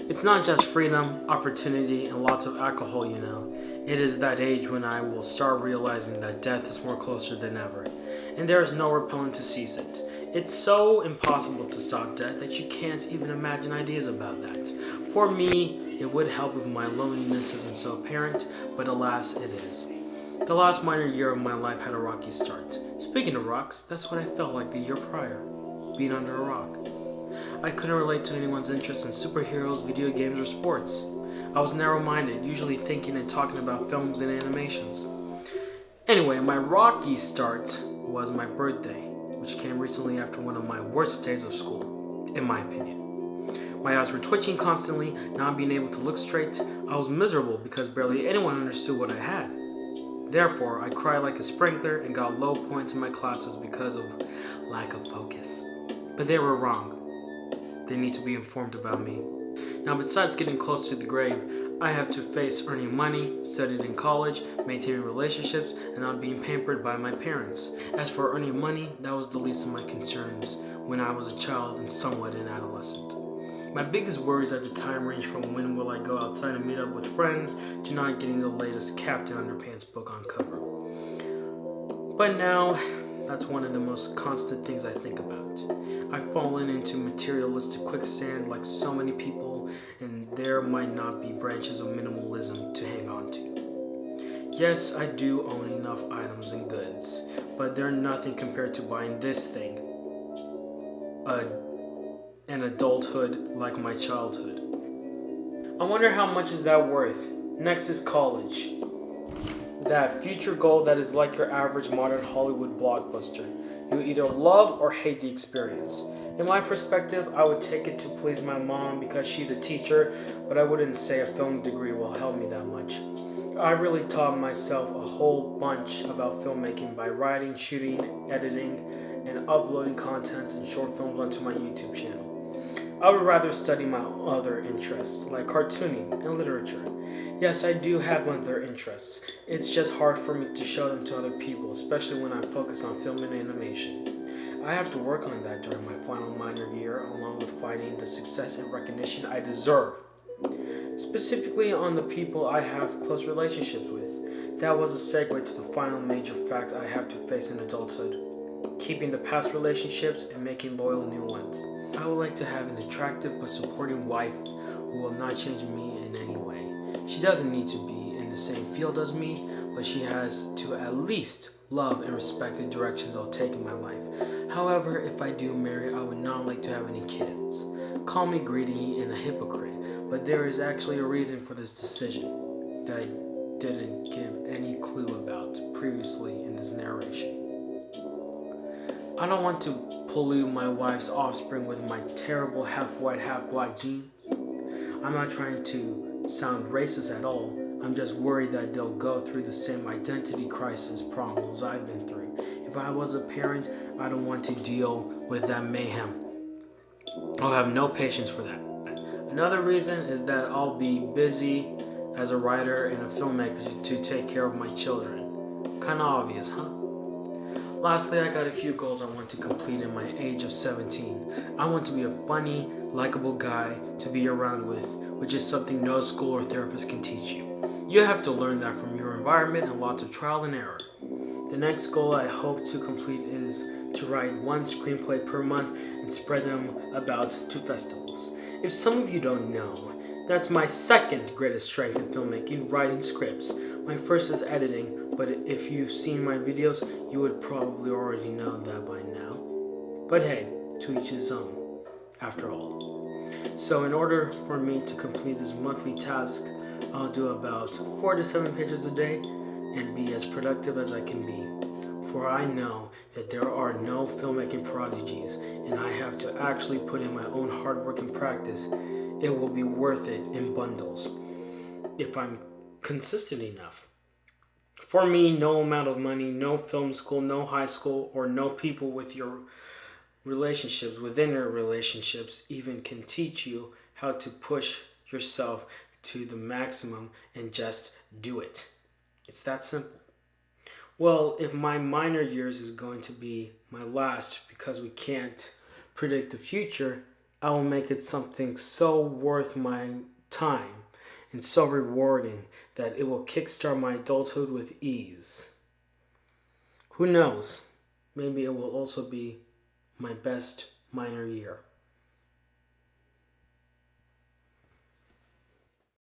It's not just freedom, opportunity, and lots of alcohol, you know. It is that age when I will start realizing that death is more closer than ever, and there is no repellent to seize it. It's so impossible to stop death that you can't even imagine ideas about that. For me, it would help if my loneliness isn't so apparent, but alas, it is. The last minor year of my life had a rocky start. Speaking of rocks, that's what I felt like the year prior, being under a rock. I couldn't relate to anyone's interest in superheroes, video games, or sports. I was narrow-minded, usually thinking and talking about films and animations. Anyway, my rocky start was my birthday, which came recently after one of my worst days of school, in my opinion. My eyes were twitching constantly, not being able to look straight. I was miserable because barely anyone understood what I had. Therefore, I cried like a sprinkler and got low points in my classes because of lack of focus. But they were wrong. They need to be informed about me. Now, besides getting close to the grave, I have to face earning money, studying in college, maintaining relationships, and not being pampered by my parents. As for earning money, that was the least of my concerns when I was a child and somewhat an adolescent. My biggest worries at the time range from when will I go outside and meet up with friends to not getting the latest Captain Underpants book on cover. But now, that's one of the most constant things I think about. I've fallen into materialistic quicksand like so many people, and there might not be branches of minimalism to hang on to. Yes, I do own enough items and goods, but they're nothing compared to buying this thing, an adulthood like my childhood. I wonder how much is that worth? Next is college. That future goal that is like your average modern Hollywood blockbuster. You either love or hate the experience. In my perspective, I would take it to please my mom because she's a teacher, but I wouldn't say a film degree will help me that much. I really taught myself a whole bunch about filmmaking by writing, shooting, editing, and uploading content and short films onto my YouTube channel. I would rather study my other interests, like cartooning and literature. Yes, I do have other interests. It's just hard for me to show them to other people, especially when I'm focused on film and animation. I have to work on that during my final minor year, along with finding the success and recognition I deserve. Specifically on the people I have close relationships with. That was a segue to the final major fact I have to face in adulthood. Keeping the past relationships and making loyal new ones. I would like to have an attractive but supporting wife who will not change me in any way. She doesn't need to be in the same field as me, but she has to at least love and respect the directions I'll take in my life. However, if I do marry, I would not like to have any kids. Call me greedy and a hypocrite, but there is actually a reason for this decision that I didn't give any clue about previously in this narration. I don't want to pollute my wife's offspring with my terrible half-white, half-black genes. I'm not trying to sound racist at all. I'm just worried that they'll go through the same identity crisis problems I've been through. If I was a parent, I don't want to deal with that mayhem. I'll have no patience for that. Another reason is that I'll be busy as a writer and a filmmaker to take care of my children. Kinda obvious, huh? Lastly, I got a few goals I want to complete in my age of 17. I want to be a funny, likable guy to be around with, which is something no school or therapist can teach you. You have to learn that from your environment and lots of trial and error. The next goal I hope to complete is to write one screenplay per month and spread them about to festivals. If some of you don't know, that's my second greatest strength in filmmaking, writing scripts. My first is editing, but if you've seen my videos, you would probably already know that by now. But hey, to each his own, after all. So in order for me to complete this monthly task, I'll do about 4 to 7 pages a day and be as productive as I can be. For I know that there are no filmmaking prodigies, and I have to actually put in my own hard work and practice. It will be worth it in bundles if I'm consistent enough. For me, no amount of money, no film school, no high school, or no people with your relationships, within your relationships, even can teach you how to push yourself to the maximum and just do it. It's that simple. Well, if my minor years is going to be my last because we can't predict the future, I will make it something so worth my time and so rewarding that it will kickstart my adulthood with ease. Who knows? Maybe it will also be my best minor year.